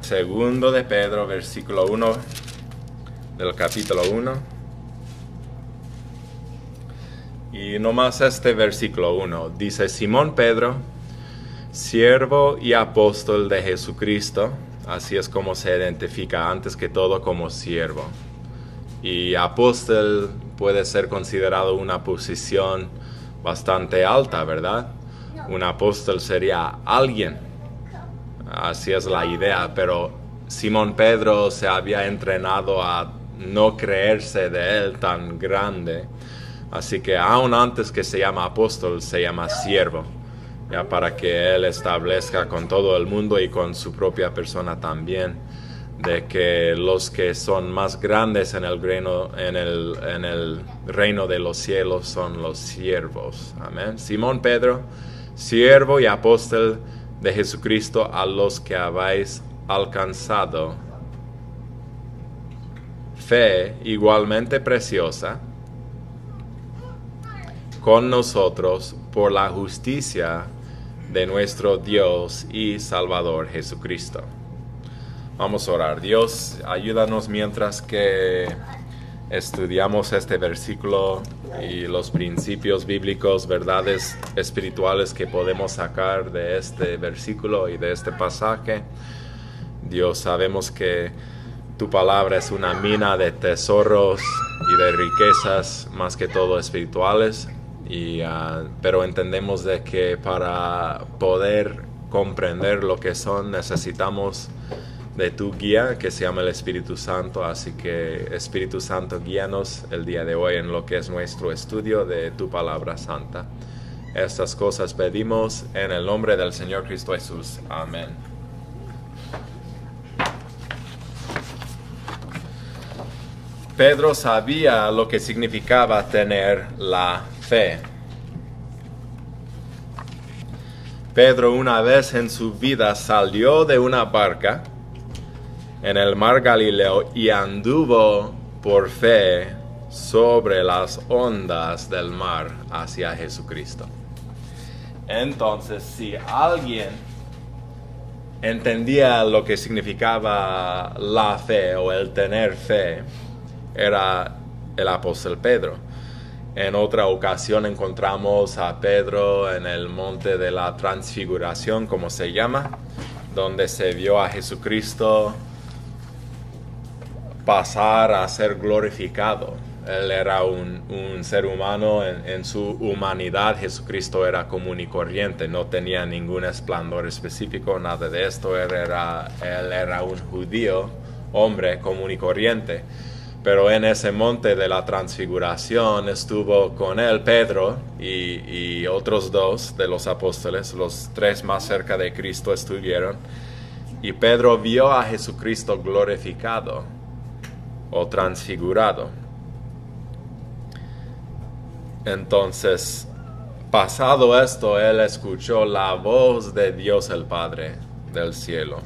Segundo de Pedro, versículo 1 del capítulo 1. Y nomás este versículo 1 dice: Simón Pedro, siervo y apóstol de Jesucristo. Así es como se identifica antes que todo como siervo. Y apóstol puede ser considerado una posición bastante alta, ¿verdad? Un apóstol sería alguien. Así es la idea, pero Simón Pedro se había entrenado a no creerse de él tan grande. Así que aún antes que se llama apóstol, se llama siervo, ya para que él establezca con todo el mundo y con su propia persona también, de que los que son más grandes en el reino de los cielos son los siervos. Amén. Simón Pedro, siervo y apóstol de Jesucristo, a los que habéis alcanzado fe igualmente preciosa con nosotros por la justicia de nuestro Dios y Salvador Jesucristo. Vamos a orar. Dios, ayúdanos mientras que estudiamos este versículo y los principios bíblicos, verdades espirituales que podemos sacar de este versículo y de este pasaje. Dios, sabemos que tu palabra es una mina de tesoros y de riquezas, más que todo espirituales, pero entendemos de que para poder comprender lo que son, necesitamos de tu guía, que se llama el Espíritu Santo. Así que, Espíritu Santo, guíanos el día de hoy en lo que es nuestro estudio de tu palabra santa. Estas cosas pedimos en el nombre del Señor Cristo Jesús. Amén. Pedro sabía lo que significaba tener la fe. Pedro una vez en su vida salió de una barca en el mar Galileo y anduvo por fe sobre las ondas del mar hacia Jesucristo. Entonces, si alguien entendía lo que significaba la fe o el tener fe, era el apóstol Pedro. En otra ocasión encontramos a Pedro en el monte de la transfiguración, como se llama, donde se vio a Jesucristo pasar a ser glorificado. Él era un ser humano en su humanidad. Jesucristo era común y corriente, no tenía ningún esplendor específico, nada de esto. Él era un judío, hombre común y corriente. Pero en ese monte de la transfiguración estuvo con él Pedro y otros dos de los apóstoles, los tres más cerca de Cristo estuvieron. Y Pedro vio a Jesucristo glorificado o transfigurado. Entonces, pasado esto, él escuchó la voz de Dios el Padre del cielo.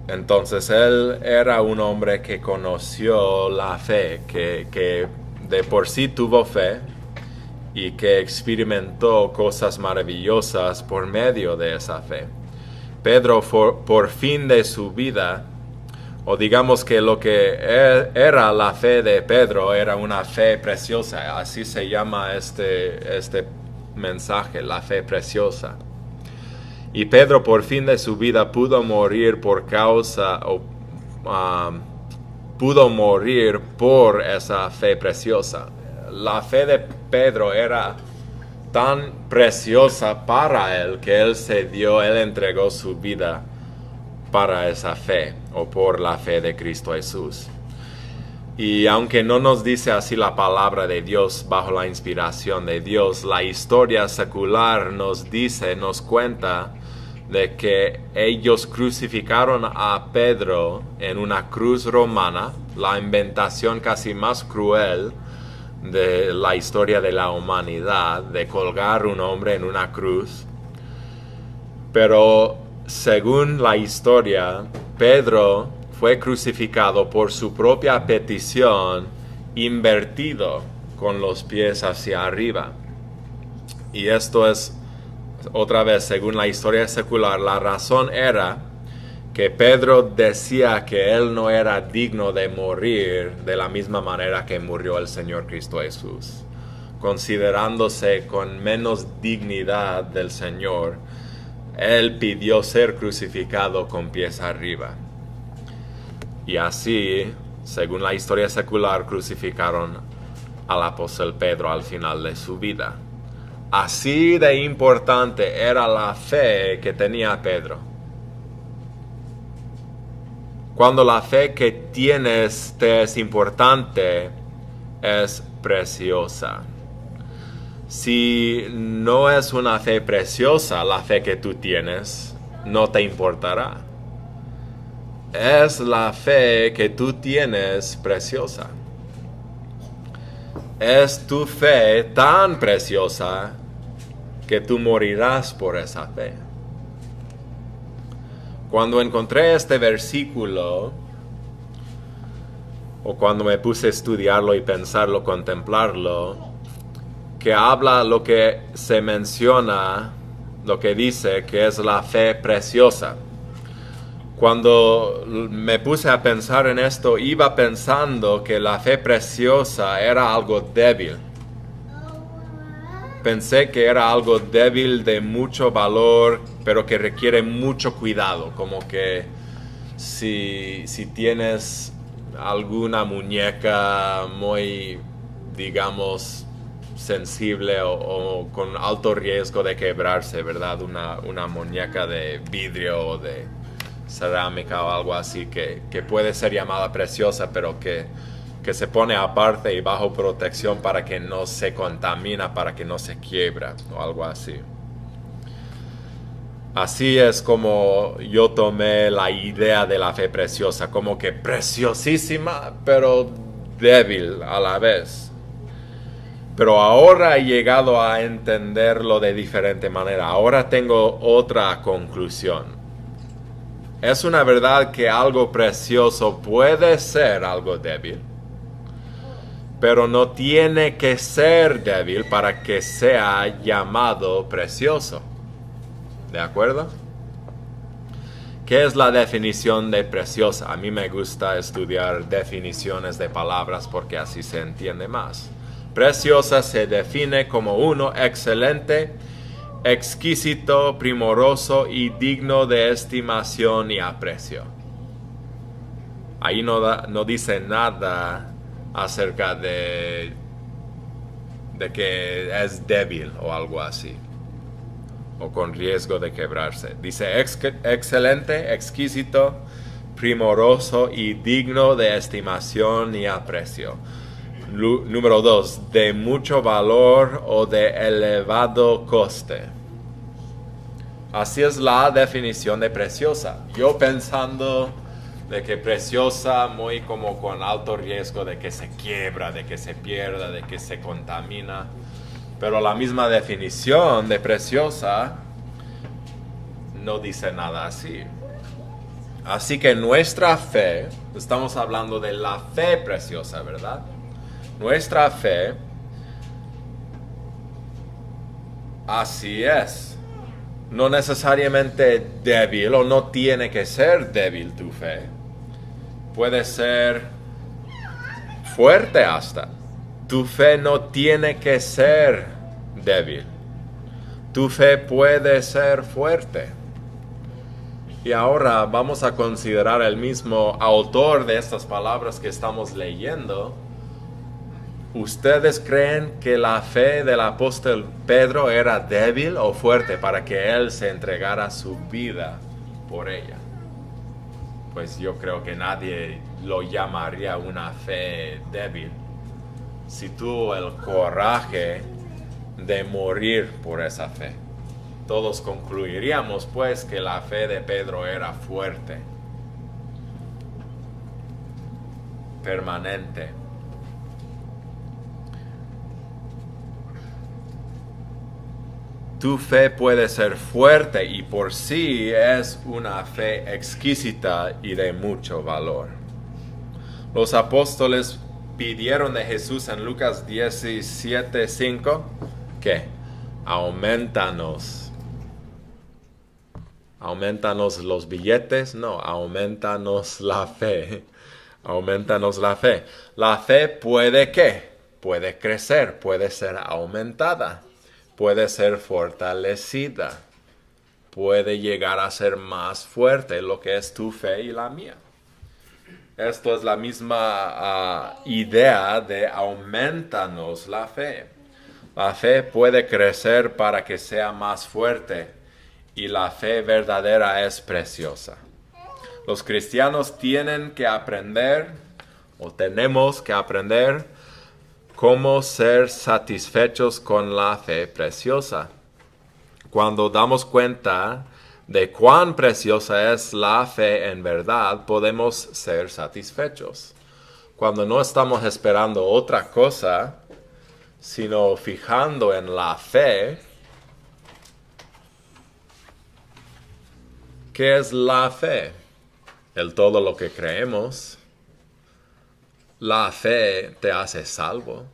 Entonces él era un hombre que conoció la fe, que de por sí tuvo fe y que experimentó cosas maravillosas por medio de esa fe. Pedro, por fin de su vida, o digamos que lo que era la fe de Pedro era una fe preciosa, así se llama este mensaje, la fe preciosa. Y Pedro por fin de su vida pudo morir por esa fe preciosa. La fe de Pedro era tan preciosa para él que él entregó su vida para esa fe o por la fe de Cristo Jesús. Y aunque no nos dice así la palabra de Dios bajo la inspiración de Dios, la historia secular nos cuenta de que ellos crucificaron a Pedro en una cruz romana, la inventación casi más cruel de la historia de la humanidad, de colgar un hombre en una cruz. Pero según la historia, Pedro fue crucificado por su propia petición, invertido con los pies hacia arriba. Y esto es, otra vez, según la historia secular, la razón era que Pedro decía que él no era digno de morir de la misma manera que murió el Señor Cristo Jesús, considerándose con menos dignidad del Señor. Él pidió ser crucificado con pies arriba. Y así, según la historia secular, crucificaron al apóstol Pedro al final de su vida. Así de importante era la fe que tenía Pedro. Cuando la fe que tienes te es importante, es preciosa. Si no es una fe preciosa, la fe que tú tienes, no te importará. Es la fe que tú tienes preciosa. Es tu fe tan preciosa que tú morirás por esa fe. Cuando encontré este versículo, o cuando me puse a estudiarlo y pensarlo, contemplarlo, que habla lo que se menciona, lo que dice que es la fe preciosa. Cuando me puse a pensar en esto, iba pensando que la fe preciosa era algo débil. Pensé que era algo débil de mucho valor, pero que requiere mucho cuidado. Como que si tienes alguna muñeca muy, digamos, sensible o con alto riesgo de quebrarse, ¿verdad? Una muñeca de vidrio o de cerámica o algo así que puede ser llamada preciosa, pero que se pone aparte y bajo protección para que no se contamina, para que no se quiebra o algo así. Así es como yo tomé la idea de la fe preciosa, como que preciosísima, pero débil a la vez. Pero ahora he llegado a entenderlo de diferente manera. Ahora tengo otra conclusión. Es una verdad que algo precioso puede ser algo débil, pero no tiene que ser débil para que sea llamado precioso. ¿De acuerdo? ¿Qué es la definición de preciosa? A mí me gusta estudiar definiciones de palabras porque así se entiende más. Preciosa se define como uno excelente, exquisito, primoroso y digno de estimación y aprecio. Ahí no dice nada acerca de que es débil o algo así, o con riesgo de quebrarse. Dice excelente, exquisito, primoroso y digno de estimación y aprecio. Número 2, de mucho valor o de elevado coste. Así es la definición de preciosa. Yo pensando de que preciosa muy como con alto riesgo de que se quiebra, de que se pierda, de que se contamina. Pero la misma definición de preciosa no dice nada así. Así que nuestra fe, estamos hablando de la fe preciosa, ¿verdad? Nuestra fe, así es. No necesariamente débil, o no tiene que ser débil tu fe. Puede ser fuerte hasta. Tu fe no tiene que ser débil. Tu fe puede ser fuerte. Y ahora vamos a considerar el mismo autor de estas palabras que estamos leyendo. ¿Ustedes creen que la fe del apóstol Pedro era débil o fuerte para que él se entregara su vida por ella? Pues yo creo que nadie lo llamaría una fe débil si tuvo el coraje de morir por esa fe. Todos concluiríamos pues que la fe de Pedro era fuerte, permanente. Tu fe puede ser fuerte y por sí es una fe exquisita y de mucho valor. Los apóstoles pidieron de Jesús en Lucas 17:5 que aumentanos Aumentanos los billetes, no, aumentanos la fe. Aumentanos la fe. La fe puede ¿qué? Puede crecer, puede ser aumentada, puede ser fortalecida, puede llegar a ser más fuerte lo que es tu fe y la mía. Esto es la misma idea de aumentanos la fe. La fe puede crecer para que sea más fuerte y la fe verdadera es preciosa. Los cristianos tienen que aprender, o tenemos que aprender, cómo ser satisfechos con la fe preciosa. Cuando damos cuenta de cuán preciosa es la fe en verdad, podemos ser satisfechos. Cuando no estamos esperando otra cosa, sino fijando en la fe. ¿Qué es la fe? El todo lo que creemos. La fe te hace salvo.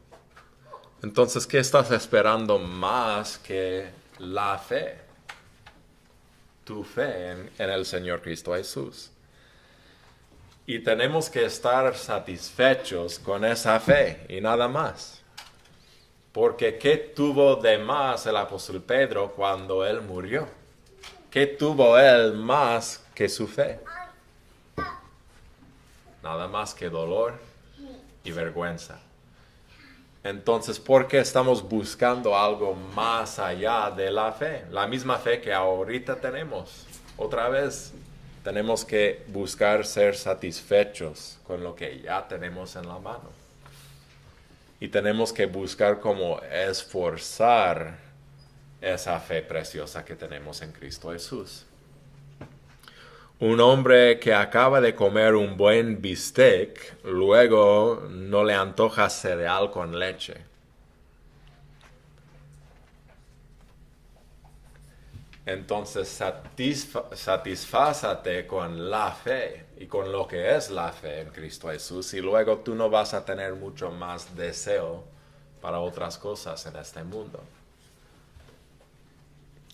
Entonces, ¿qué estás esperando más que la fe? Tu fe en el Señor Cristo Jesús. Y tenemos que estar satisfechos con esa fe y nada más. Porque ¿qué tuvo de más el apóstol Pedro cuando él murió? ¿Qué tuvo él más que su fe? Nada más que dolor y vergüenza. Entonces, ¿por qué estamos buscando algo más allá de la fe? La misma fe que ahorita tenemos. Otra vez, tenemos que buscar ser satisfechos con lo que ya tenemos en la mano. Y tenemos que buscar cómo esforzar esa fe preciosa que tenemos en Cristo Jesús. Un hombre que acaba de comer un buen bistec, luego no le antoja cereal con leche. Entonces satisfázate con la fe y con lo que es la fe en Cristo Jesús y luego tú no vas a tener mucho más deseo para otras cosas en este mundo.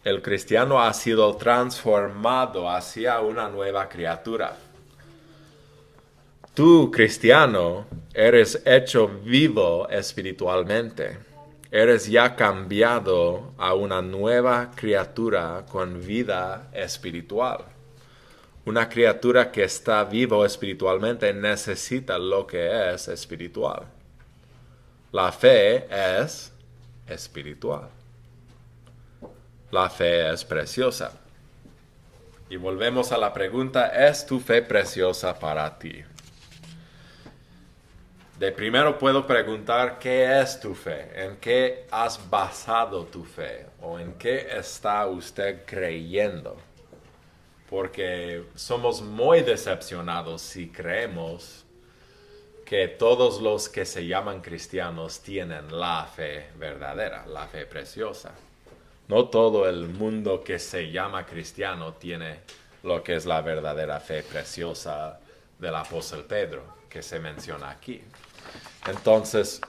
El cristiano ha sido transformado hacia una nueva criatura. Tú, cristiano, eres hecho vivo espiritualmente. Eres ya cambiado a una nueva criatura con vida espiritual. Una criatura que está vivo espiritualmente necesita lo que es espiritual. La fe es espiritual. La fe es preciosa. Y volvemos a la pregunta, ¿es tu fe preciosa para ti? De primero puedo preguntar, ¿qué es tu fe? ¿En qué has basado tu fe? ¿O en qué está usted creyendo? Porque somos muy decepcionados si creemos que todos los que se llaman cristianos tienen la fe verdadera, la fe preciosa. No todo el mundo que se llama cristiano tiene lo que es la verdadera fe preciosa del apóstol Pedro, que se menciona aquí. Entonces,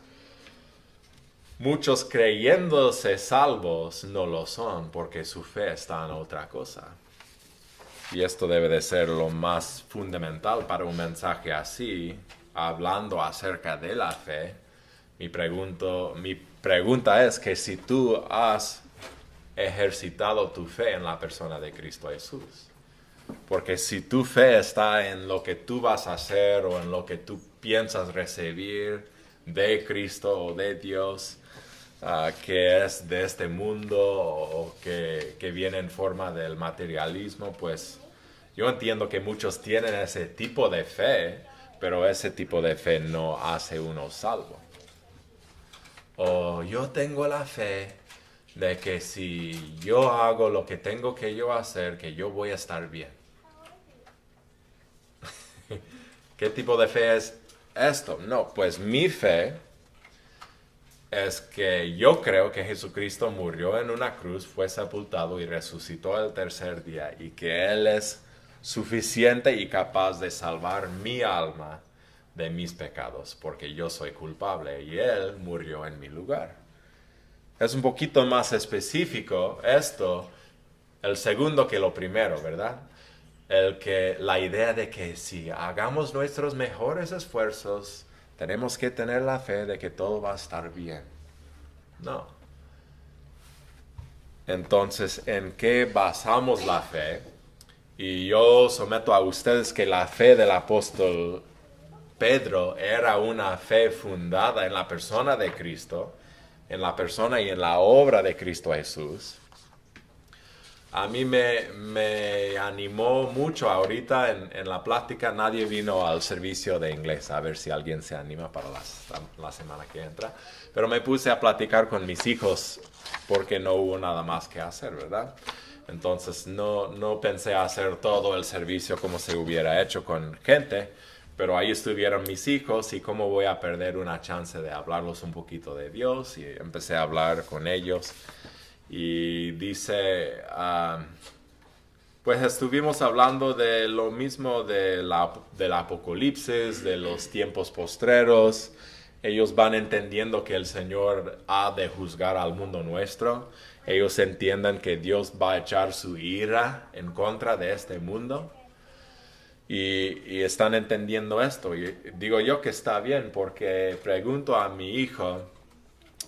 muchos creyéndose salvos no lo son porque su fe está en otra cosa. Y esto debe de ser lo más fundamental para un mensaje así, hablando acerca de la fe. Mi pregunta es que si tú has ejercitado tu fe en la persona de Cristo Jesús. Porque si tu fe está en lo que tú vas a hacer o en lo que tú piensas recibir de Cristo o de Dios, que es de este mundo o que viene en forma del materialismo, pues yo entiendo que muchos tienen ese tipo de fe, pero ese tipo de fe no hace uno salvo. O yo tengo la fe de que si yo hago lo que tengo que yo hacer, que yo voy a estar bien. ¿Qué tipo de fe es esto? No, pues mi fe es que yo creo que Jesucristo murió en una cruz, fue sepultado y resucitó el tercer día y que Él es suficiente y capaz de salvar mi alma de mis pecados, porque yo soy culpable y Él murió en mi lugar. Es un poquito más específico esto el segundo que lo primero, ¿verdad? La idea de que si hagamos nuestros mejores esfuerzos, tenemos que tener la fe de que todo va a estar bien. No. Entonces, ¿en qué basamos la fe? Y yo someto a ustedes que la fe del apóstol Pedro era una fe fundada en la persona de Cristo, en la persona y en la obra de Cristo Jesús. A mí me animó mucho ahorita en la plática. Nadie vino al servicio de inglés, a ver si alguien se anima para la semana que entra. Pero me puse a platicar con mis hijos porque no hubo nada más que hacer, ¿verdad? Entonces no pensé hacer todo el servicio como se hubiera hecho con gente, pero ahí estuvieron mis hijos y cómo voy a perder una chance de hablarlos un poquito de Dios, y empecé a hablar con ellos. Y dice, pues estuvimos hablando de lo mismo del Apocalipsis, de los tiempos postreros. Ellos van entendiendo que el Señor ha de juzgar al mundo nuestro. Ellos entienden que Dios va a echar su ira en contra de este mundo. Y están entendiendo esto. Y digo yo que está bien, porque pregunto a mi hijo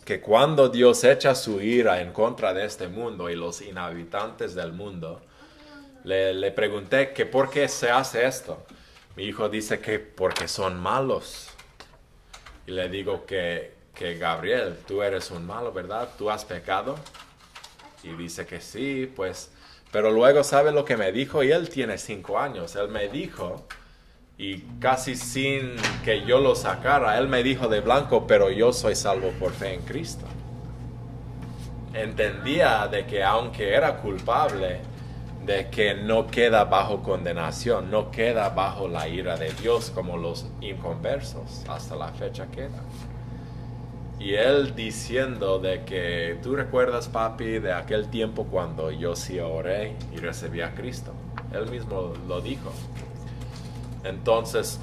que cuando Dios echa su ira en contra de este mundo y los inhabitantes del mundo, le pregunté que por qué se hace esto. Mi hijo dice que porque son malos. Y le digo que Gabriel, tú eres un malo, ¿verdad? ¿Tú has pecado? Y dice que sí, pues. Pero luego, ¿sabe lo que me dijo? Y él tiene 5 años. Él me dijo, y casi sin que yo lo sacara, él me dijo de blanco, pero yo soy salvo por fe en Cristo. Entendía de que aunque era culpable, de que no queda bajo condenación, no queda bajo la ira de Dios como los inconversos, hasta la fecha queda. Y él diciendo de que, ¿tú recuerdas, papi, de aquel tiempo cuando yo sí oré y recibí a Cristo? Él mismo lo dijo. Entonces,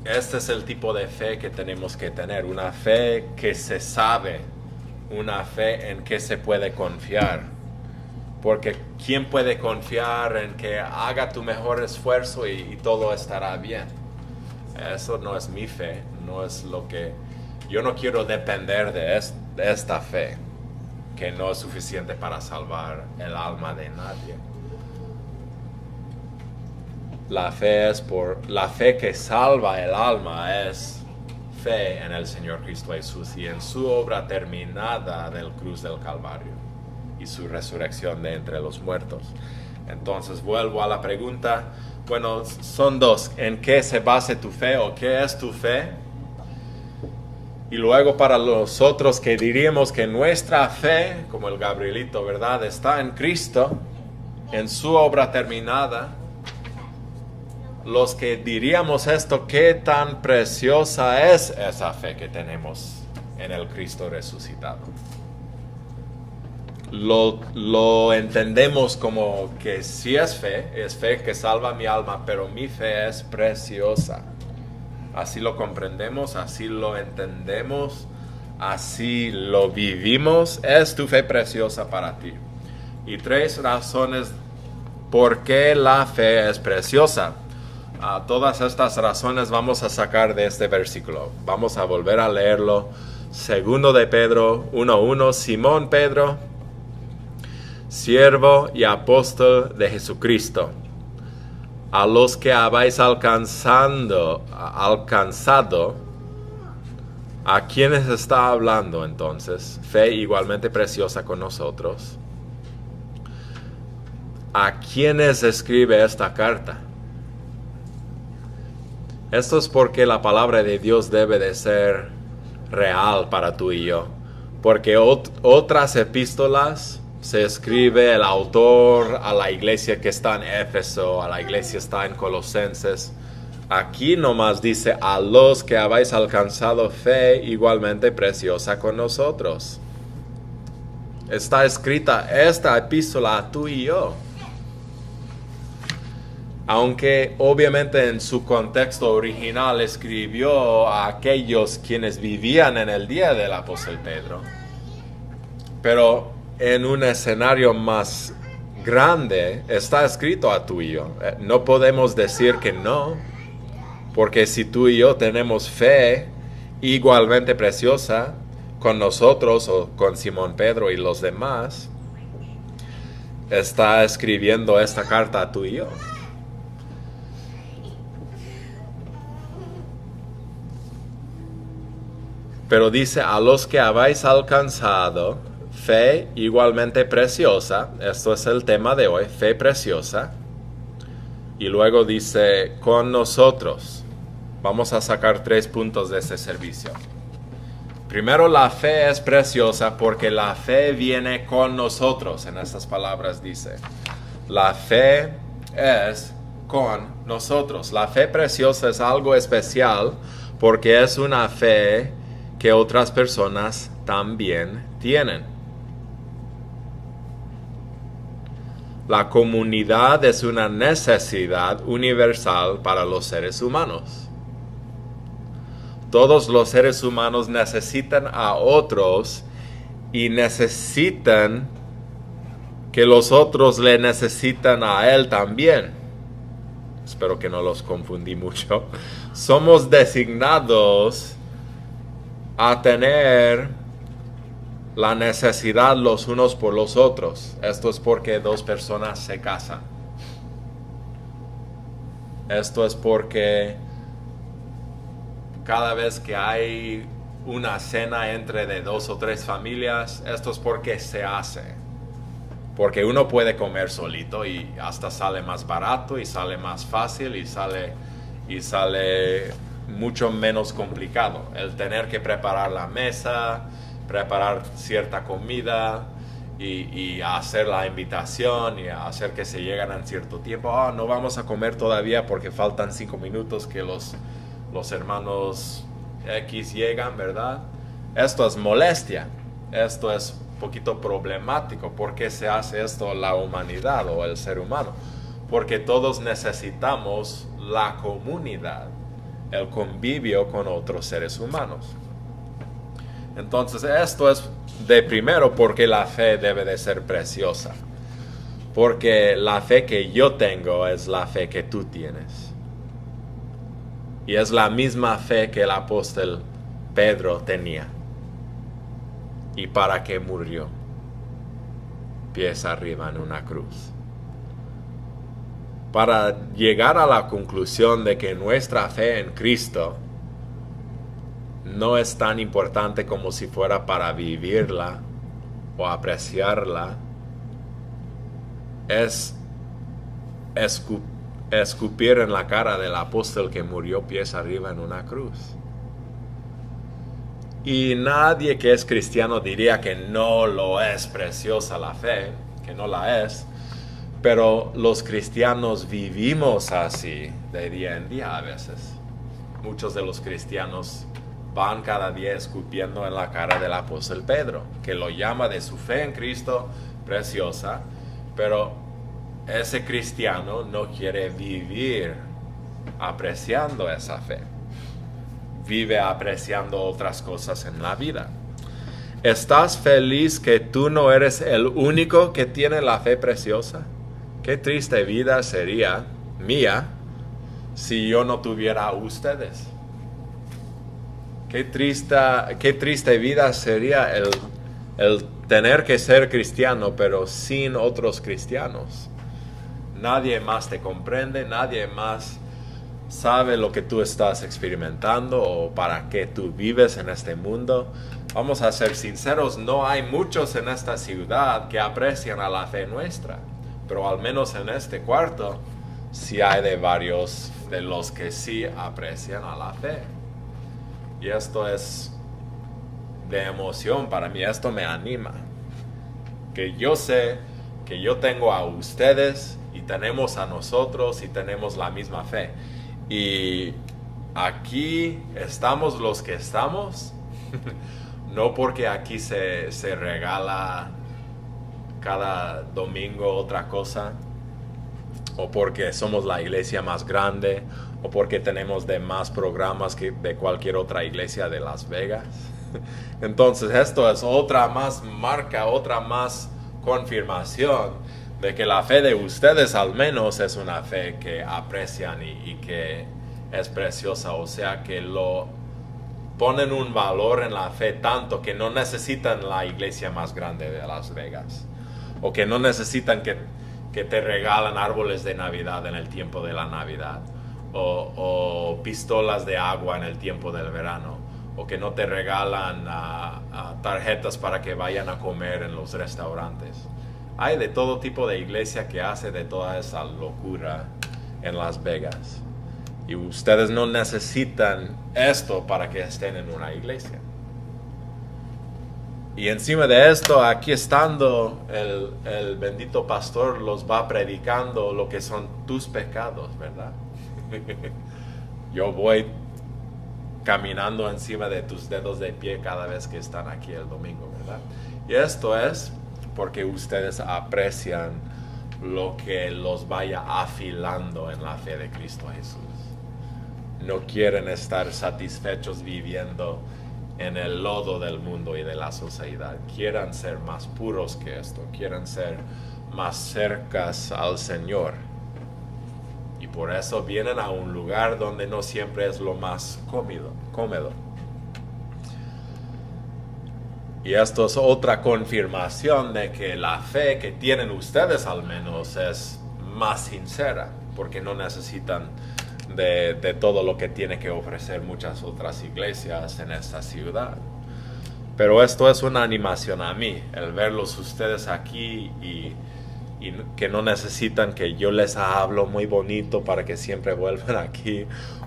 este es el tipo de fe que tenemos que tener, una fe que se sabe, una fe en que se puede confiar. Porque ¿quién puede confiar en que haga tu mejor esfuerzo y todo estará bien? Eso no es mi fe, no es lo que... Yo no quiero depender de esta fe, que no es suficiente para salvar el alma de nadie. La fe que salva el alma es fe en el Señor Cristo Jesús y en su obra terminada del cruz del Calvario y su resurrección de entre los muertos. Entonces vuelvo a la pregunta. Bueno, son dos. ¿En qué se basa tu fe o qué es tu fe? Y luego para los otros que diríamos que nuestra fe, como el Gabrielito, ¿verdad?, está en Cristo, en su obra terminada. Los que diríamos esto, ¿qué tan preciosa es esa fe que tenemos en el Cristo resucitado? Lo entendemos como que sí es fe que salva mi alma, pero mi fe es preciosa. Así lo comprendemos, así lo entendemos, así lo vivimos. Es tu fe preciosa para ti. Y 3 razones por qué la fe es preciosa. Todas estas razones vamos a sacar de este versículo. Vamos a volver a leerlo. 2 de Pedro 1:1. Simón Pedro, siervo y apóstol de Jesucristo, a los que habéis alcanzado, ¿a quienes está hablando entonces? Fe igualmente preciosa con nosotros. ¿A quienes escribe esta carta? Esto es porque la palabra de Dios debe de ser real para tú y yo. Porque otras epístolas se escribe el autor a la iglesia que está en Éfeso, a la iglesia que está en Colosenses. Aquí nomás dice, a los que habéis alcanzado fe igualmente preciosa con nosotros. Está escrita esta epístola a tú y yo. Aunque obviamente en su contexto original escribió a aquellos quienes vivían en el día del apóstol Pedro, pero en un escenario más grande está escrito a tú y yo. No podemos decir que no, porque si tú y yo tenemos fe igualmente preciosa con nosotros o con Simón Pedro y los demás, está escribiendo esta carta a tú y yo. Pero dice, a los que habéis alcanzado fe igualmente preciosa, esto es el tema de hoy, fe preciosa. Y luego dice, con nosotros. Vamos a sacar 3 puntos de este servicio. Primero, la fe es preciosa porque la fe viene con nosotros. En estas palabras dice, la fe es con nosotros. La fe preciosa es algo especial porque es una fe que otras personas también tienen. La comunidad es una necesidad universal para los seres humanos. Todos los seres humanos necesitan a otros y necesitan que los otros le necesitan a él también. Espero que no los confundí mucho. Somos designados a tener la necesidad los unos por los otros. Esto es porque 2 personas se casan. Esto es porque cada vez que hay una cena entre de 2 o 3 familias, esto es porque se hace. Porque uno puede comer solito y hasta sale más barato y sale más fácil y sale mucho menos complicado. El tener que preparar la mesa, preparar cierta comida y hacer la invitación y hacer que se lleguen en cierto tiempo. No vamos a comer todavía porque faltan 5 minutos que los hermanos X llegan, ¿verdad? Esto es molestia. Esto es un poquito problemático. ¿Por qué se hace esto la humanidad o el ser humano? Porque todos necesitamos la comunidad, el convivio con otros seres humanos. Entonces esto es de primero porque la fe debe de ser preciosa. Porque la fe que yo tengo es la fe que tú tienes. Y es la misma fe que el apóstol Pedro tenía. ¿Y para qué murió? Pies arriba en una cruz. Para llegar a la conclusión de que nuestra fe en Cristo no es tan importante como si fuera para vivirla o apreciarla, es escupir en la cara del apóstol que murió pies arriba en una cruz. Y nadie que es cristiano diría que no lo es preciosa la fe, que no la es, pero los cristianos vivimos así de día en día a veces. Muchos de los cristianos van cada día escupiendo en la cara del apóstol Pedro, que lo llama de su fe en Cristo preciosa, pero ese cristiano no quiere vivir apreciando esa fe. Vive apreciando otras cosas en la vida. ¿Estás feliz que tú no eres el único que tiene la fe preciosa? Qué triste vida sería mía si yo no tuviera a ustedes. Qué triste vida sería el tener que ser cristiano, pero sin otros cristianos. Nadie más te comprende, nadie más sabe lo que tú estás experimentando o para qué tú vives en este mundo. Vamos a ser sinceros, no hay muchos en esta ciudad que aprecian a la fe nuestra, pero al menos en este cuarto sí hay de varios de los que sí aprecian a la fe. Y esto es de emoción para mí, esto me anima. Que yo sé que yo tengo a ustedes y tenemos a nosotros y tenemos la misma fe. Y aquí estamos los que estamos, no porque aquí se regala cada domingo otra cosa, o porque somos la iglesia más grande, o porque tenemos de más programas que de cualquier otra iglesia de Las Vegas. Entonces esto es otra más marca, otra más confirmación de que la fe de ustedes al menos es una fe que aprecian y que es preciosa, o sea que lo ponen un valor en la fe tanto que no necesitan la iglesia más grande de Las Vegas, o que no necesitan que te regalan árboles de Navidad en el tiempo de la Navidad, o pistolas de agua en el tiempo del verano, o que no te regalan tarjetas para que vayan a comer en los restaurantes. Hay de todo tipo de iglesia que hace de toda esa locura en Las Vegas. Y ustedes no necesitan esto para que estén en una iglesia. Y encima de esto, aquí estando, el bendito pastor los va predicando lo que son tus pecados, ¿verdad? Yo voy caminando encima de tus dedos de pie cada vez que están aquí el domingo, ¿verdad? Y esto es porque ustedes aprecian lo que los vaya afilando en la fe de Cristo Jesús. No quieren estar satisfechos viviendo en el lodo del mundo y de la sociedad. Quieren ser más puros que esto. Quieren ser más cercas al Señor. Y por eso vienen a un lugar donde no siempre es lo más cómodo. Y esto es otra confirmación de que la fe que tienen ustedes al menos es más sincera, porque no necesitan de todo lo que tiene que ofrecer muchas otras iglesias en esta ciudad. Pero esto es una animación a mí, el verlos ustedes aquí y que no necesitan que yo les hablo muy bonito para que siempre vuelvan aquí,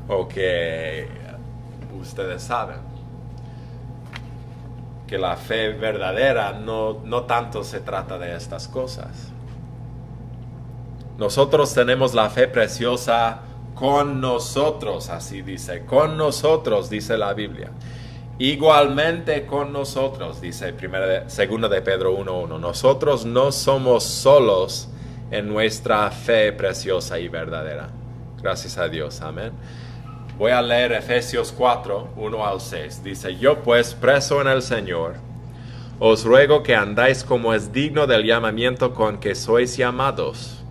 o que ustedes saben que la fe verdadera no tanto se trata de estas cosas. Nosotros tenemos la fe preciosa con nosotros, así dice, con nosotros, dice la Biblia. Igualmente con nosotros, dice 2 de Pedro 1:1. Nosotros no somos solos en nuestra fe preciosa y verdadera. Gracias a Dios, amén. Voy a leer Efesios 4:1-6. Dice: yo pues, preso en el Señor, os ruego que andáis como es digno del llamamiento con que sois llamados,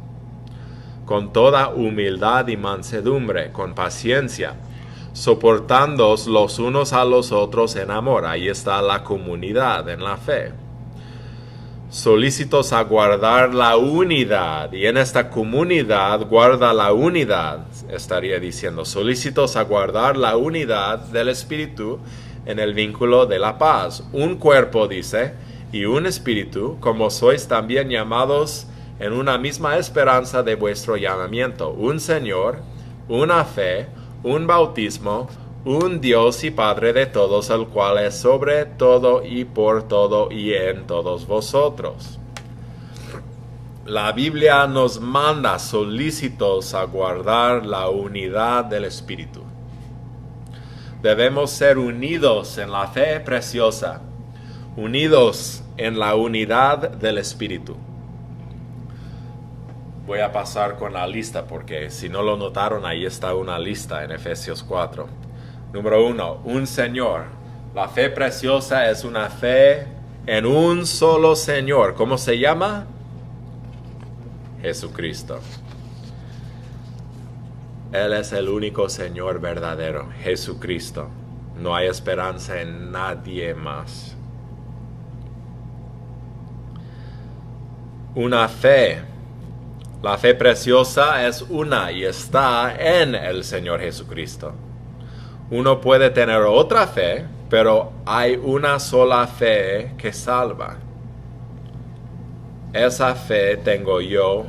con toda humildad y mansedumbre, con paciencia, soportándoos los unos a los otros en amor. Ahí está la comunidad en la fe. Solícitos a guardar la unidad, y en esta comunidad guarda la unidad, estaría diciendo, solícitos a guardar la unidad del Espíritu en el vínculo de la paz. Un cuerpo, dice, y un espíritu, como sois también llamados en una misma esperanza de vuestro llamamiento, un Señor, una fe, un bautismo, un Dios y Padre de todos, el cual es sobre todo y por todo y en todos vosotros. La Biblia nos manda solícitos a guardar la unidad del Espíritu. Debemos ser unidos en la fe preciosa, unidos en la unidad del Espíritu. Voy a pasar con la lista porque si no lo notaron, ahí está una lista en Efesios 4. Número 1, un Señor. La fe preciosa es una fe en un solo Señor. ¿Cómo se llama? Jesucristo. Él es el único Señor verdadero, Jesucristo. No hay esperanza en nadie más. Una fe. La fe preciosa es una y está en el Señor Jesucristo. Uno puede tener otra fe, pero hay una sola fe que salva. Esa fe tengo yo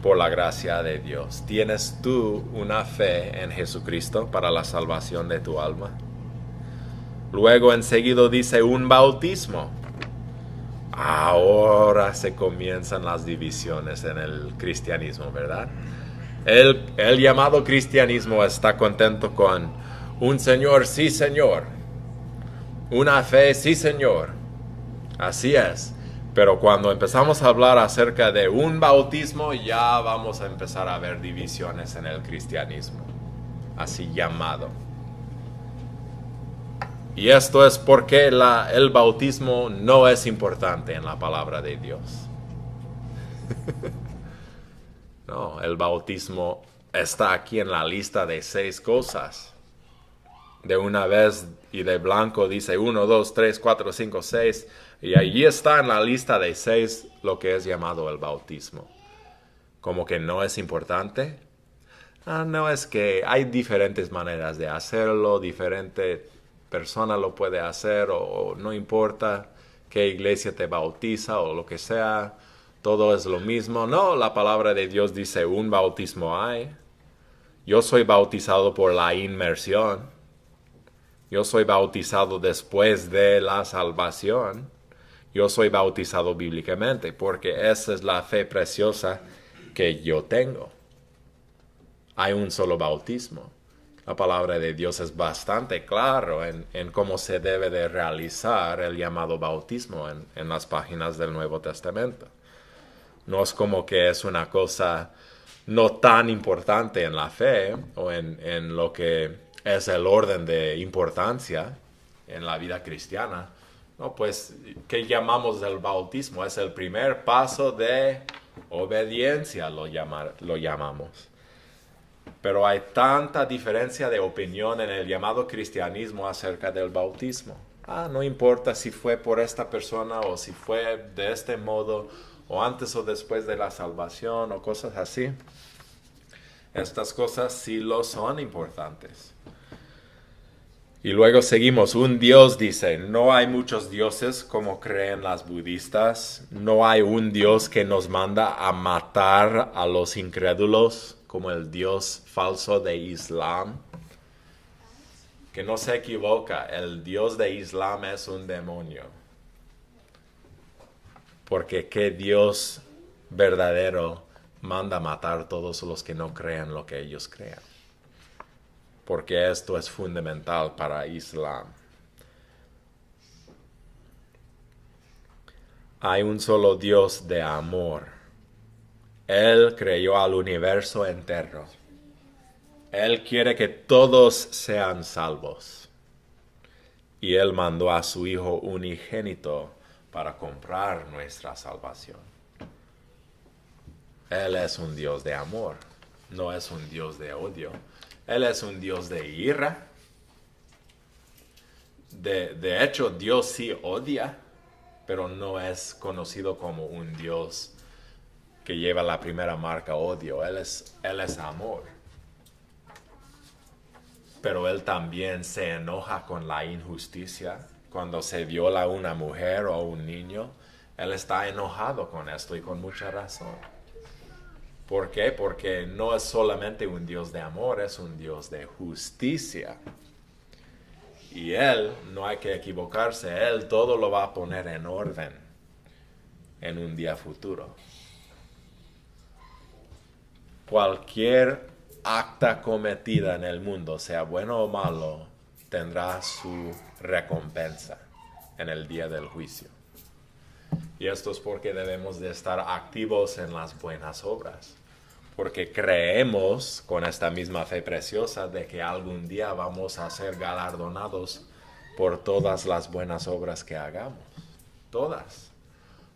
por la gracia de Dios. ¿Tienes tú una fe en Jesucristo para la salvación de tu alma? Luego enseguida dice un bautismo. Ahora se comienzan las divisiones en el cristianismo, ¿verdad? El llamado cristianismo está contento con un Señor, sí Señor. Una fe, sí Señor. Así es. Pero cuando empezamos a hablar acerca de un bautismo, ya vamos a empezar a ver divisiones en el cristianismo. Así llamado. Y esto es porque el bautismo no es importante en la palabra de Dios. No, el bautismo está aquí en la lista de 6 cosas. De una vez y de blanco dice 1, 2, 3, 4, 5, 6. Y allí está en la lista de 6 lo que es llamado el bautismo. Como que no es importante. No, es que hay diferentes maneras de hacerlo, diferente persona lo puede hacer o no importa qué iglesia te bautiza o lo que sea, todo es lo mismo. No, la palabra de Dios dice un bautismo hay. Yo soy bautizado por la inmersión. Yo soy bautizado después de la salvación. Yo soy bautizado bíblicamente porque esa es la fe preciosa que yo tengo. Hay un solo bautismo. La palabra de Dios es bastante claro en cómo se debe de realizar el llamado bautismo en las páginas del Nuevo Testamento. No es como que es una cosa no tan importante en la fe o en lo que es el orden de importancia en la vida cristiana. No, pues, ¿qué llamamos el bautismo? Es el primer paso de obediencia, lo llamamos. Pero hay tanta diferencia de opinión en el llamado cristianismo acerca del bautismo. No importa si fue por esta persona o si fue de este modo o antes o después de la salvación o cosas así. Estas cosas sí lo son importantes. Y luego seguimos. Un Dios dice, no hay muchos dioses como creen las budistas. No hay un Dios que nos manda a matar a los incrédulos como el Dios falso de Islam. Que no se equivoca, el Dios de Islam es un demonio. Porque ¿qué Dios verdadero manda a matar a todos los que no crean lo que ellos crean? Porque esto es fundamental para Islam. Hay un solo Dios de amor. Él creó al universo entero. Él quiere que todos sean salvos. Y Él mandó a su Hijo unigénito para comprar nuestra salvación. Él es un Dios de amor, no es un Dios de odio. Él es un Dios de ira. De hecho, Dios sí odia, pero no es conocido como un Dios que lleva la primera marca odio. Él es amor. Pero Él también se enoja con la injusticia. Cuando se viola a una mujer o un niño, Él está enojado con esto y con mucha razón. ¿Por qué? Porque no es solamente un Dios de amor, es un Dios de justicia. Y Él, no hay que equivocarse, Él todo lo va a poner en orden en un día futuro. Cualquier acta cometida en el mundo, sea bueno o malo, tendrá su recompensa en el día del juicio. Y esto es porque debemos de estar activos en las buenas obras. Porque creemos con esta misma fe preciosa de que algún día vamos a ser galardonados por todas las buenas obras que hagamos. Todas.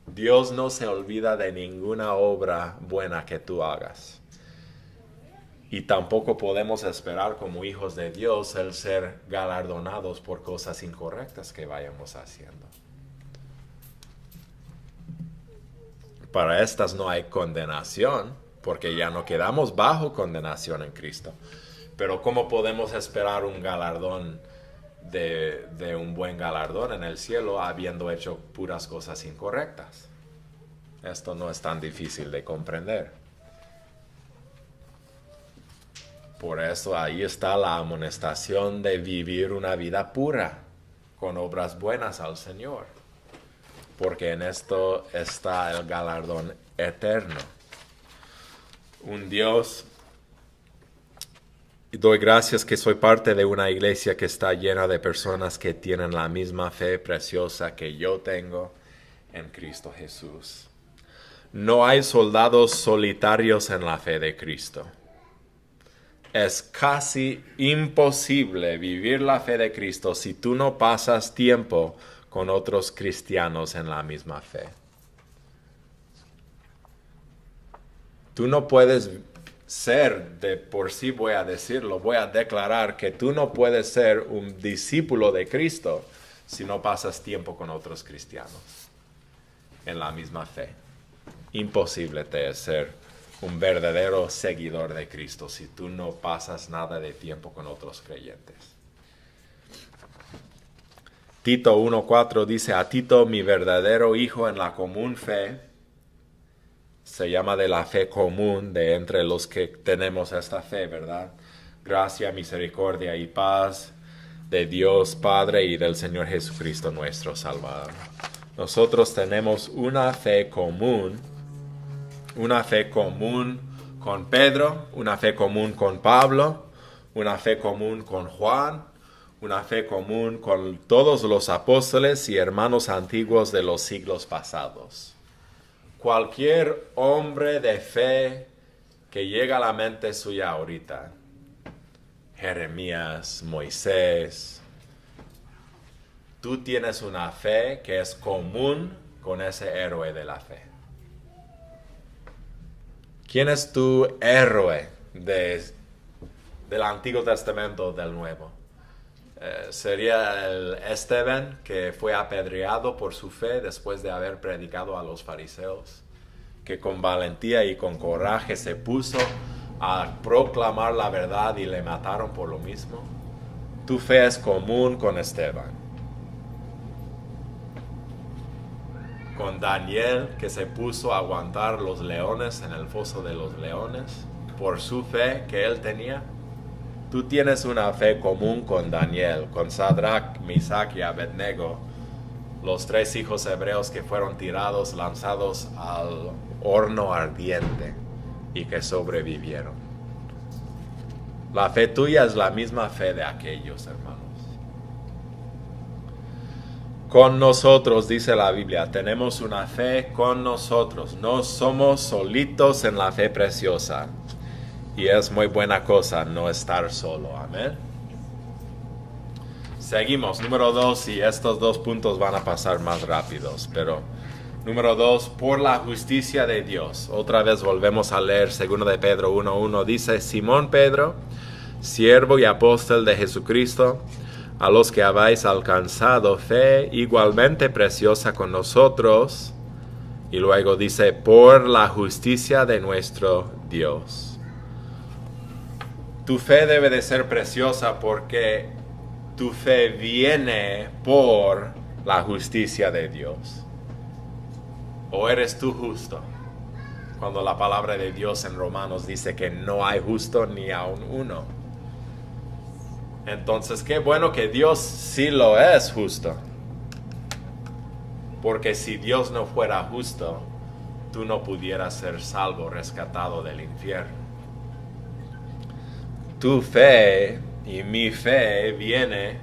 Dios no se olvida de ninguna obra buena que tú hagas. Y tampoco podemos esperar como hijos de Dios el ser galardonados por cosas incorrectas que vayamos haciendo. Para estas no hay condenación, porque ya no quedamos bajo condenación en Cristo. Pero ¿cómo podemos esperar un galardón de un buen galardón en el cielo habiendo hecho puras cosas incorrectas? Esto no es tan difícil de comprender. Por eso ahí está la amonestación de vivir una vida pura, con obras buenas al Señor. Porque en esto está el galardón eterno. Un Dios, y doy gracias que soy parte de una iglesia que está llena de personas que tienen la misma fe preciosa que yo tengo en Cristo Jesús. No hay soldados solitarios en la fe de Cristo. Es casi imposible vivir la fe de Cristo si tú no pasas tiempo con otros cristianos en la misma fe. Tú no puedes ser, de por sí voy a decirlo, voy a declarar que tú no puedes ser un discípulo de Cristo si no pasas tiempo con otros cristianos en la misma fe. Imposible te es ser un verdadero seguidor de Cristo si tú no pasas nada de tiempo con otros creyentes. Tito 1:4 dice: a Tito, mi verdadero hijo en la común fe, se llama de la fe común, de entre los que tenemos esta fe, ¿verdad? Gracia, misericordia y paz de Dios Padre y del Señor Jesucristo nuestro Salvador. Nosotros tenemos una fe común con Pedro, una fe común con Pablo, una fe común con Juan, una fe común con todos los apóstoles y hermanos antiguos de los siglos pasados. Cualquier hombre de fe que llega a la mente suya ahorita, Jeremías, Moisés, tú tienes una fe que es común con ese héroe de la fe. ¿Quién es tu héroe del Antiguo Testamento o del Nuevo? Sería el Esteban, que fue apedreado por su fe después de haber predicado a los fariseos, que con valentía y con coraje se puso a proclamar la verdad y le mataron por lo mismo. Tu fe es común con Esteban. Con Daniel, que se puso a aguantar los leones en el foso de los leones por su fe que él tenía. Tú tienes una fe común con Daniel, con Sadrach, Misach y Abednego, los 3 hijos hebreos que fueron lanzados al horno ardiente y que sobrevivieron. La fe tuya es la misma fe de aquellos, hermanos. Con nosotros, dice la Biblia, tenemos una fe con nosotros. No somos solitos en la fe preciosa. Y es muy buena cosa no estar solo. Amén. Seguimos. Número 2, y estos 2 puntos van a pasar más rápidos. Pero número 2, por la justicia de Dios. Otra vez volvemos a leer 2 de Pedro 1:1. Dice: Simón Pedro, siervo y apóstol de Jesucristo, a los que habéis alcanzado fe igualmente preciosa con nosotros. Y luego dice: por la justicia de nuestro Dios. Tu fe debe de ser preciosa porque tu fe viene por la justicia de Dios. ¿O eres tú justo? Cuando la palabra de Dios en Romanos dice que no hay justo ni aun uno. Entonces, qué bueno que Dios sí lo es justo. Porque si Dios no fuera justo, tú no pudieras ser salvo, rescatado del infierno. Tu fe y mi fe viene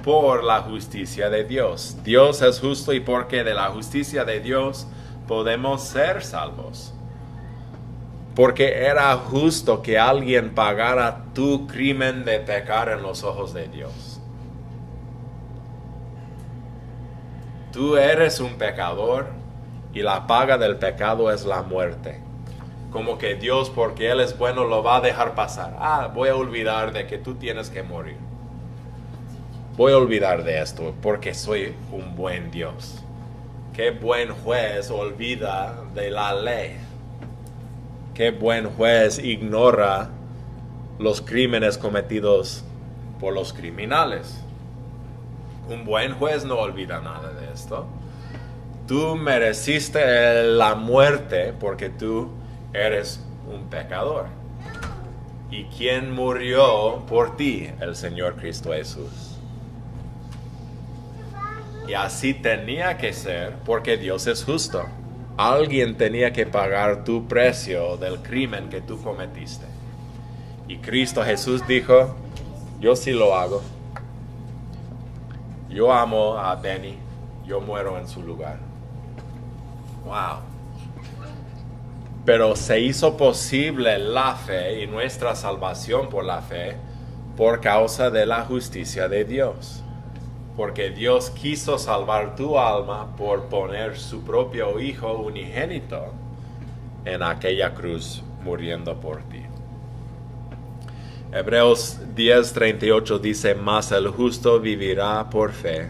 por la justicia de Dios. Dios es justo y porque de la justicia de Dios podemos ser salvos. Porque era justo que alguien pagara tu crimen de pecar en los ojos de Dios. Tú eres un pecador y la paga del pecado es la muerte. Como que Dios, porque Él es bueno, lo va a dejar pasar. Voy a olvidar de que tú tienes que morir. Voy a olvidar de esto porque soy un buen Dios. Qué buen juez olvida de la ley. Qué buen juez ignora los crímenes cometidos por los criminales. Un buen juez no olvida nada de esto. Tú mereciste la muerte porque tú eres un pecador. ¿Y quién murió por ti? El Señor Cristo Jesús. Y así tenía que ser porque Dios es justo. Alguien tenía que pagar tu precio del crimen que tú cometiste. Y Cristo Jesús dijo: yo sí lo hago. Yo amo a Benny. Yo muero en su lugar. Wow. Pero se hizo posible la fe y nuestra salvación por la fe por causa de la justicia de Dios. Porque Dios quiso salvar tu alma por poner su propio Hijo unigénito en aquella cruz muriendo por ti. Hebreos 10:38 dice, mas el justo vivirá por fe.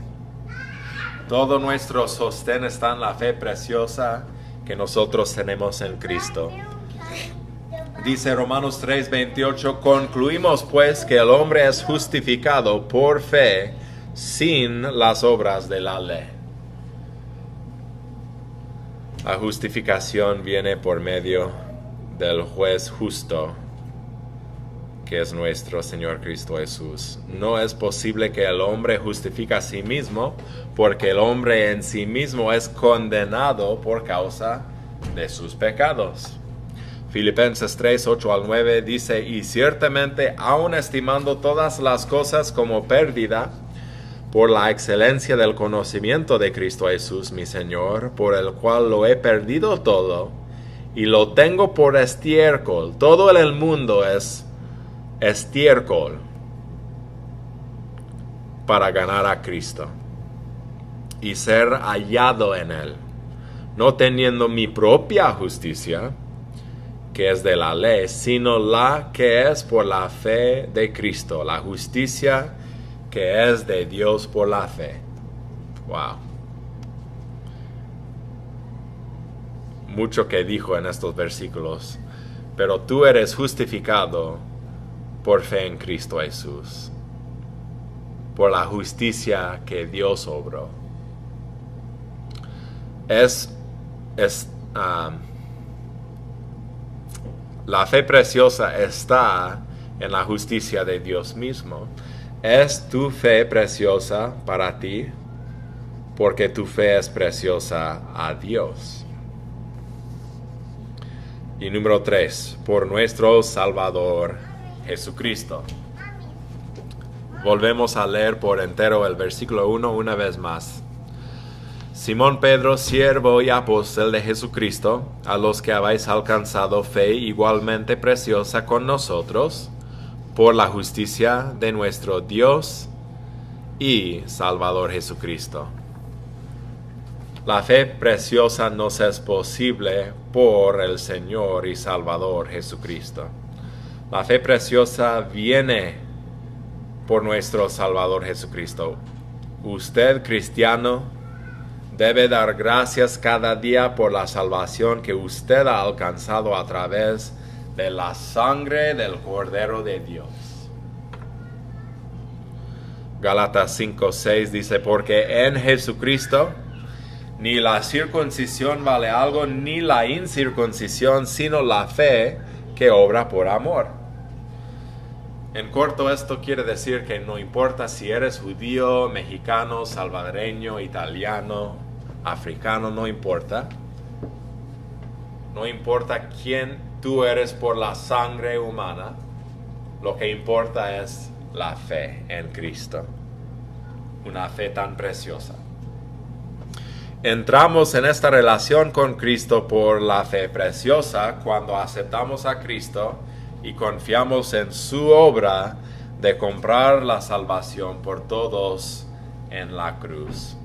Todo nuestro sostén está en la fe preciosa que nosotros tenemos en Cristo. Dice Romanos 3:28, concluimos pues que el hombre es justificado por fe sin las obras de la ley. La justificación viene por medio del juez justo, que es nuestro Señor Cristo Jesús. No es posible que el hombre justifique a sí mismo, porque el hombre en sí mismo es condenado por causa de sus pecados. Filipenses 3:8-9 dice, y ciertamente aun estimando todas las cosas como pérdida, por la excelencia del conocimiento de Cristo Jesús, mi Señor, por el cual lo he perdido todo, y lo tengo por estiércol. Todo en el mundo es estiércol para ganar a Cristo y ser hallado en Él, no teniendo mi propia justicia, que es de la ley, sino la que es por la fe de Cristo, la justicia que es de Dios por la fe. Wow. Mucho que dijo en estos versículos, pero tú eres justificado por fe en Cristo Jesús, por la justicia que Dios obró. La fe preciosa está en la justicia de Dios mismo. ¿Es tu fe preciosa para ti? Porque tu fe es preciosa a Dios. Y número 3, por nuestro Salvador Jesucristo. Volvemos a leer por entero el versículo 1 una vez más. Simón Pedro, siervo y apóstol de Jesucristo, a los que habéis alcanzado fe igualmente preciosa con nosotros, por la justicia de nuestro Dios y Salvador Jesucristo. La fe preciosa nos es posible por el Señor y Salvador Jesucristo. La fe preciosa viene por nuestro Salvador Jesucristo. Usted, cristiano, debe dar gracias cada día por la salvación que usted ha alcanzado a través de la sangre del Cordero de Dios. Gálatas 5:6 dice, porque en Jesucristo ni la circuncisión vale algo, ni la incircuncisión, sino la fe que obra por amor. En corto, esto quiere decir que no importa si eres judío, mexicano, salvadoreño, italiano, africano, no importa. No importa quién tú eres por la sangre humana, lo que importa es la fe en Cristo. Una fe tan preciosa. Entramos en esta relación con Cristo por la fe preciosa cuando aceptamos a Cristo y confiamos en su obra de comprar la salvación por todos en la cruz.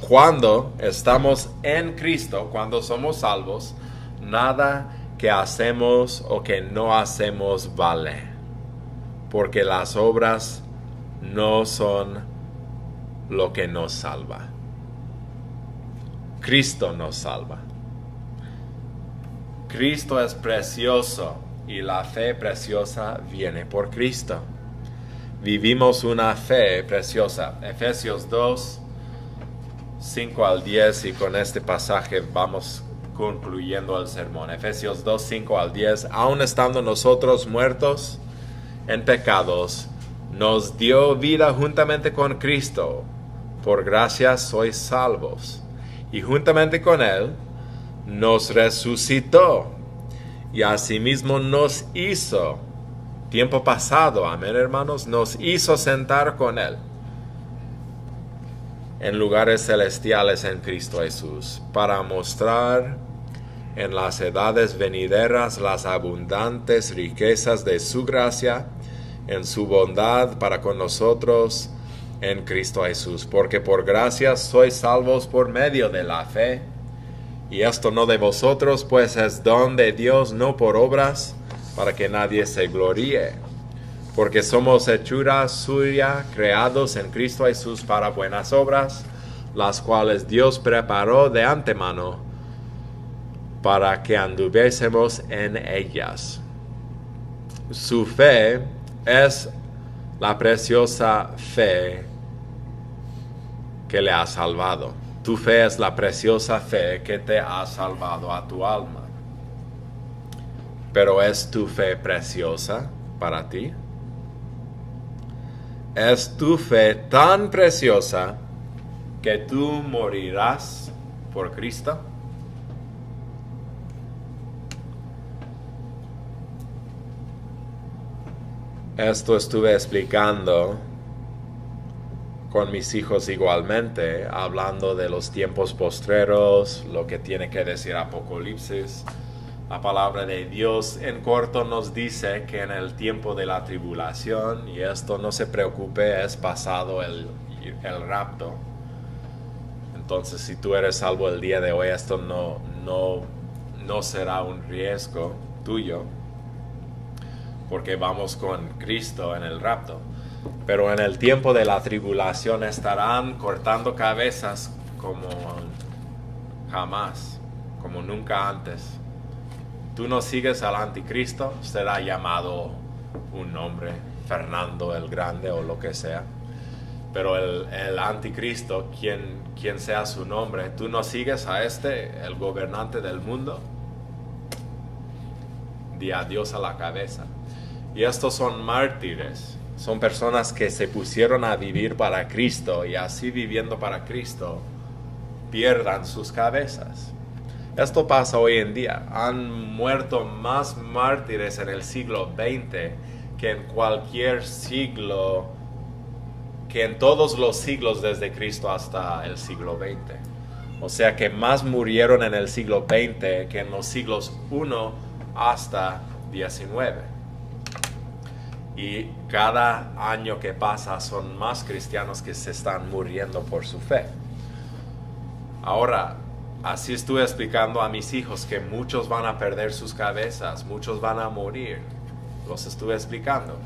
Cuando estamos en Cristo, cuando somos salvos, nada que hacemos o que no hacemos vale, porque las obras no son lo que nos salva. Cristo nos salva. Cristo es precioso y la fe preciosa viene por Cristo. Vivimos una fe preciosa. Efesios 2, 5-10, y con este pasaje vamos concluyendo el sermón. Efesios 2, 5-10, aun estando nosotros muertos en pecados, nos dio vida juntamente con Cristo. Por gracia sois salvos. Y juntamente con Él nos resucitó. Y asimismo nos hizo, tiempo pasado, amén hermanos, nos hizo sentar con Él en lugares celestiales en Cristo Jesús, para mostrar en las edades venideras las abundantes riquezas de su gracia, en su bondad para con nosotros en Cristo Jesús. Porque por gracia sois salvos por medio de la fe, Y esto no de vosotros, pues es don de Dios, no por obras, para que nadie se gloríe. Porque somos hechura suya, creados en Cristo Jesús para buenas obras, las cuales Dios preparó de antemano para que anduviésemos en ellas. Su fe es la preciosa fe que le ha salvado. Tu fe es la preciosa fe que te ha salvado a tu alma. Pero ¿es tu fe preciosa para ti? ¿Es tu fe tan preciosa que tú morirás por Cristo? Esto estuve explicando con mis hijos igualmente, hablando de los tiempos postreros, lo que tiene que decir Apocalipsis. La palabra de Dios en corto nos dice que en el tiempo de la tribulación, y esto no se preocupe, es pasado el rapto. Entonces, si tú eres salvo el día de hoy, esto no será un riesgo tuyo, porque vamos con Cristo en el rapto. Pero en el tiempo de la tribulación estarán cortando cabezas como jamás, como nunca antes. Tú no sigues al anticristo, será llamado un nombre, Fernando el Grande o lo que sea. Pero el anticristo, quien sea su nombre, tú no sigues a el gobernante del mundo, di adiós a la cabeza. Y estos son mártires, son personas que se pusieron a vivir para Cristo y así viviendo para Cristo, pierdan sus cabezas. Esto pasa hoy en día. Han muerto más mártires en el siglo XX que en cualquier siglo, que en todos los siglos desde Cristo hasta el siglo XX. O sea que más murieron en el siglo XX que en los siglos I hasta XIX. Y cada año que pasa son más cristianos que se están muriendo por su fe. Ahora, así estuve explicando a mis hijos que muchos van a perder sus cabezas, muchos van a morir. Los estuve explicando.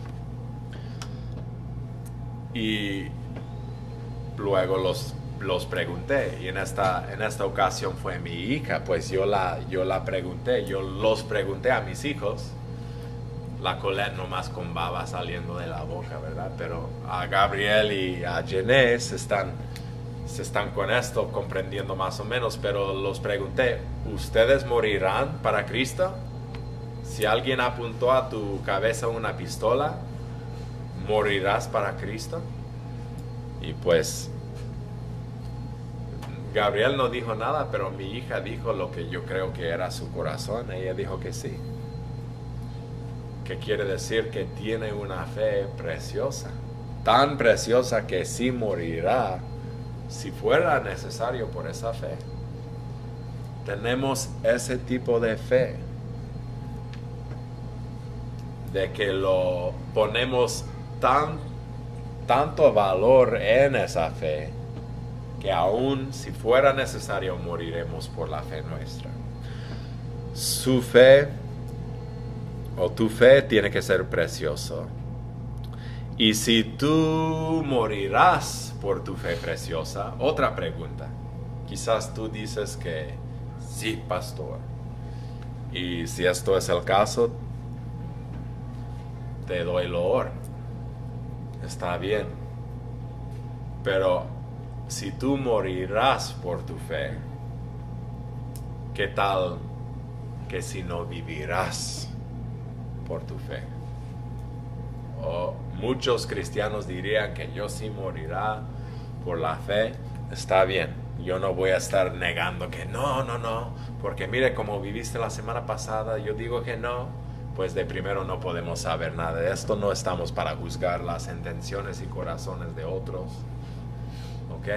Y luego los pregunté. Y en esta ocasión fue mi hija, pues yo la pregunté. Yo los pregunté a mis hijos. La Colette nomás con baba saliendo de la boca, ¿verdad? Pero a Gabriel y a Jené se están con esto comprendiendo más o menos, pero los pregunté, ¿ustedes morirán para Cristo? Si alguien apuntó a tu cabeza una pistola, ¿morirás para Cristo? Y pues Gabriel no dijo nada, pero mi hija dijo lo que yo creo que era su corazón. Ella dijo que sí. Que quiere decir que tiene una fe preciosa, tan preciosa que sí morirá si fuera necesario por esa fe. Tenemos ese tipo de fe, de que lo ponemos tanto valor en esa fe, que aún si fuera necesario moriremos por la fe nuestra. Su fe o tu fe tiene que ser precioso. Y si tú morirás por tu fe preciosa, otra pregunta. Quizás tú dices que sí, pastor. Y si esto es el caso, te doy loor. Está bien. Pero si tú morirás por tu fe, ¿qué tal que si no vivirás por tu fe? Muchos cristianos dirían que yo sí morirá por la fe. Está bien, yo no voy a estar negando que no, porque mire cómo viviste la semana pasada, yo digo que no. Pues de primero no podemos saber nada de esto, no estamos para juzgar las intenciones y corazones de otros, ¿ok?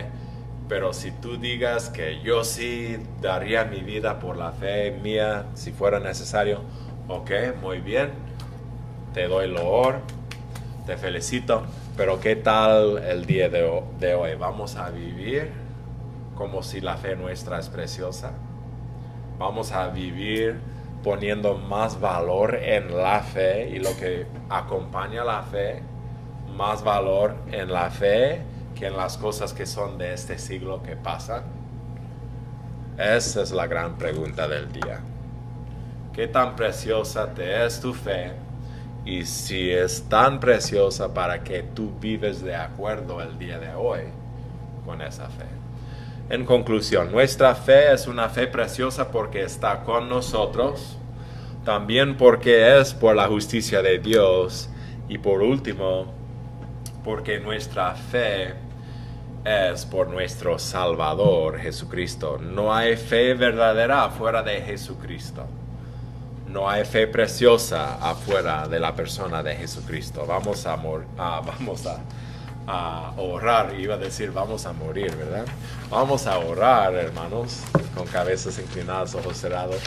Pero si tú digas que yo sí daría mi vida por la fe mía si fuera necesario, ok, muy bien, te doy loor, te felicito, pero ¿qué tal el día de hoy? ¿Vamos a vivir como si la fe nuestra es preciosa? Vamos a vivir poniendo más valor en la fe y lo que acompaña la fe, más valor en la fe que en las cosas que son de este siglo que pasan. Esa es la gran pregunta del día. ¿Qué tan preciosa te es tu fe? Y si es tan preciosa para que tú vives de acuerdo el día de hoy con esa fe. En conclusión, nuestra fe es una fe preciosa porque está con nosotros, también porque es por la justicia de Dios y por último, porque nuestra fe es por nuestro Salvador Jesucristo. No hay fe verdadera fuera de Jesucristo. No hay fe preciosa afuera de la persona de Jesucristo. Vamos a orar, iba a decir vamos a morir, ¿verdad? Vamos a orar, hermanos, con cabezas inclinadas, ojos cerrados.